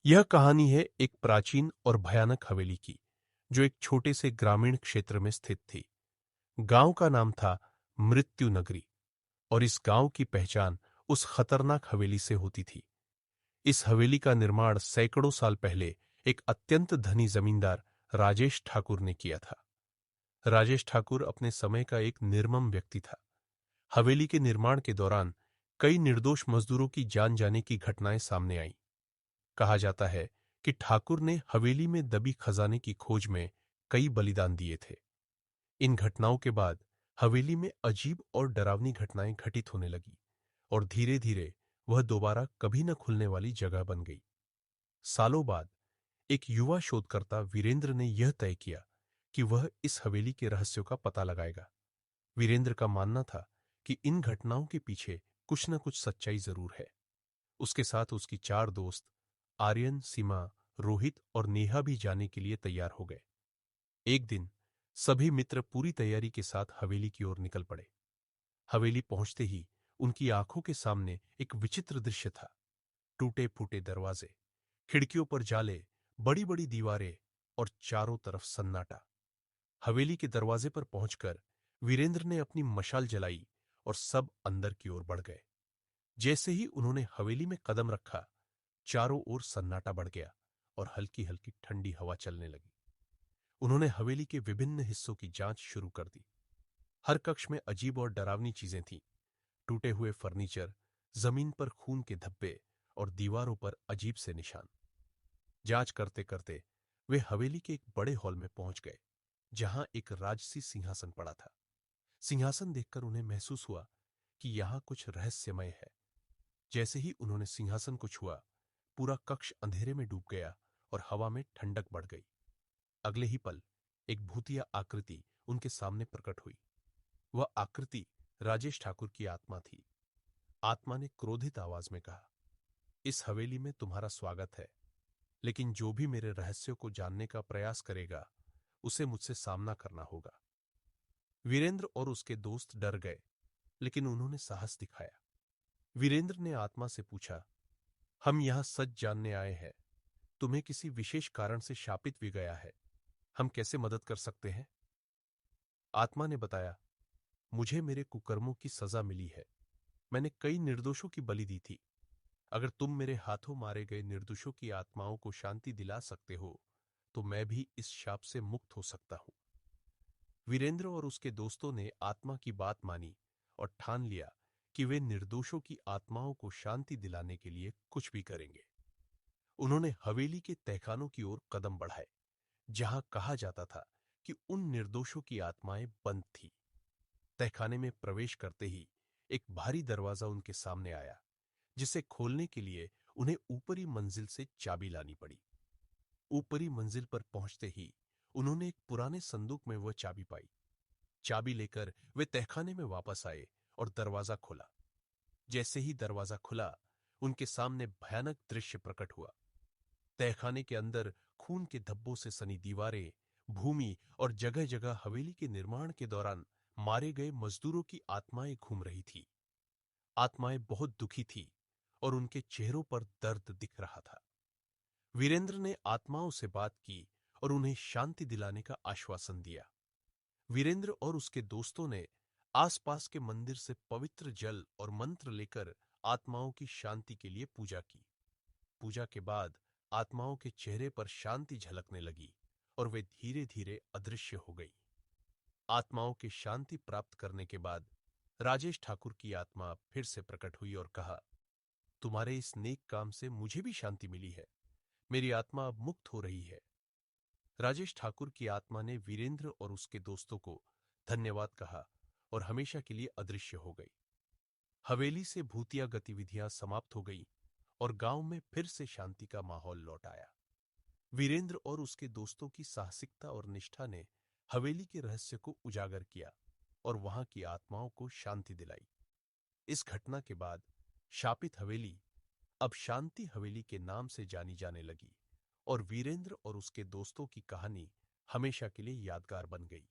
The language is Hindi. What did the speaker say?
यह कहानी है एक प्राचीन और भयानक हवेली की, जो एक छोटे से ग्रामीण क्षेत्र में स्थित थी। गांव का नाम था मृत्यु नगरी, और इस गांव की पहचान उस खतरनाक हवेली से होती थी। इस हवेली का निर्माण सैकड़ों साल पहले एक अत्यंत धनी जमींदार राजेश ठाकुर ने किया था। राजेश ठाकुर अपने समय का एक निर्मम व्यक्ति था। हवेली के निर्माण के दौरान कई निर्दोष मजदूरों की जान जाने की घटनाएं सामने आईं। कहा जाता है कि ठाकुर ने हवेली में दबी खजाने की खोज में कई बलिदान दिए थे। इन घटनाओं के बाद हवेली में अजीब और डरावनी घटनाएं घटित होने लगी, और धीरे धीरे वह दोबारा कभी न खुलने वाली जगह बन गई। सालों बाद एक युवा शोधकर्ता वीरेंद्र ने यह तय किया कि वह इस हवेली के रहस्यों का पता लगाएगा। वीरेंद्र का मानना था कि इन घटनाओं के पीछे कुछ न कुछ सच्चाई जरूर है। उसके साथ उसकी चार दोस्त आर्यन, सीमा, रोहित और नेहा भी जाने के लिए तैयार हो गए। एक दिन सभी मित्र पूरी तैयारी के साथ हवेली की ओर निकल पड़े। हवेली पहुंचते ही उनकी आंखों के सामने एक विचित्र दृश्य था। टूटे फूटे दरवाजे, खिड़कियों पर जाले, बड़ी बड़ी दीवारें और चारों तरफ सन्नाटा। हवेली के दरवाजे पर पहुंचकर वीरेंद्र ने अपनी मशाल जलाई और सब अंदर की ओर बढ़ गए। जैसे ही उन्होंने हवेली में कदम रखा, चारों ओर सन्नाटा बढ़ गया और हल्की हल्की ठंडी हवा चलने लगी। उन्होंने हवेली के विभिन्न हिस्सों की जांच शुरू कर दी। हर कक्ष में अजीब और डरावनी चीजें थीं। टूटे हुए फर्नीचर, जमीन पर खून के धब्बे और दीवारों पर अजीब से निशान। जांच करते करते वे हवेली के एक बड़े हॉल में पहुंच गए, जहां एक राजसी सिंहासन पड़ा था। सिंहासन देखकर उन्हें महसूस हुआ कि यहां कुछ रहस्यमय है। जैसे ही उन्होंने सिंहासन को छुआ, पूरा कक्ष अंधेरे में डूब गया और हवा में ठंडक बढ़ गई। अगले ही पल एक भूतिया आकृति उनके सामने प्रकट हुई। वह आकृति राजेश ठाकुर की आत्मा थी। आत्मा ने क्रोधित आवाज में कहा, इस हवेली में तुम्हारा स्वागत है, लेकिन जो भी मेरे रहस्यों को जानने का प्रयास करेगा, उसे मुझसे सामना करना होगा। वीरेंद्र और उसके दोस्त डर गए, लेकिन उन्होंने साहस दिखाया। वीरेंद्र ने आत्मा से पूछा, हम यहां सच जानने आए हैं। तुम्हें किसी विशेष कारण से शापित भी गया है। हम कैसे मदद कर सकते हैं? आत्मा ने बताया, मुझे मेरे कुकर्मों की सजा मिली है। मैंने कई निर्दोषों की बलि दी थी। अगर तुम मेरे हाथों मारे गए निर्दोषों की आत्माओं को शांति दिला सकते हो, तो मैं भी इस शाप से मुक्त हो सकता हूं। वीरेंद्र और उसके दोस्तों ने आत्मा की बात मानी और ठान लिया कि वे निर्दोषों की आत्माओं को शांति दिलाने के लिए कुछ भी करेंगे। उन्होंने हवेली के तहखानों की ओर कदम बढ़ाए, जहां कहा जाता था कि उन निर्दोषों की आत्माएं बंद थी। तहखाने में प्रवेश करते ही एक भारी दरवाजा उनके सामने आया, जिसे खोलने के लिए उन्हें ऊपरी मंजिल से चाबी लानी पड़ी। ऊपरी मंजिल पर पहुंचते ही उन्होंने एक पुराने संदूक में वह चाबी पाई। चाबी लेकर वे तहखाने में वापस आए और दरवाजा खोला। जैसे ही दरवाजा खुला, उनके सामने भयानक दृश्य प्रकट हुआ। तहखाने के अंदर खून के धब्बों से सनी दीवारें, भूमि और जगह जगह हवेली के निर्माण के दौरान मारे गए मजदूरों की आत्माएं घूम रही थी। आत्माएं बहुत दुखी थी और उनके चेहरों पर दर्द दिख रहा था। वीरेंद्र ने आत्माओं से बात की और उन्हें शांति दिलाने का आश्वासन दिया। वीरेंद्र और उसके दोस्तों ने आसपास के मंदिर से पवित्र जल और मंत्र लेकर आत्माओं की शांति के लिए पूजा की। पूजा के बाद आत्माओं के चेहरे पर शांति झलकने लगी और वे धीरे धीरे अदृश्य हो गई। आत्माओं की शांति प्राप्त करने के बाद राजेश ठाकुर की आत्मा फिर से प्रकट हुई और कहा, तुम्हारे इस नेक काम से मुझे भी शांति मिली है। मेरी आत्मा अब मुक्त हो रही है। राजेश ठाकुर की आत्मा ने वीरेंद्र और उसके दोस्तों को धन्यवाद कहा और हमेशा के लिए अदृश्य हो गई। हवेली से भूतिया गतिविधियां समाप्त हो गई और गांव में फिर से शांति का माहौल लौट आया। वीरेंद्र और उसके दोस्तों की साहसिकता और निष्ठा ने हवेली के रहस्य को उजागर किया और वहां की आत्माओं को शांति दिलाई। इस घटना के बाद शापित हवेली अब शांति हवेली के नाम से जानी जाने लगी और वीरेंद्र और उसके दोस्तों की कहानी हमेशा के लिए यादगार बन गई।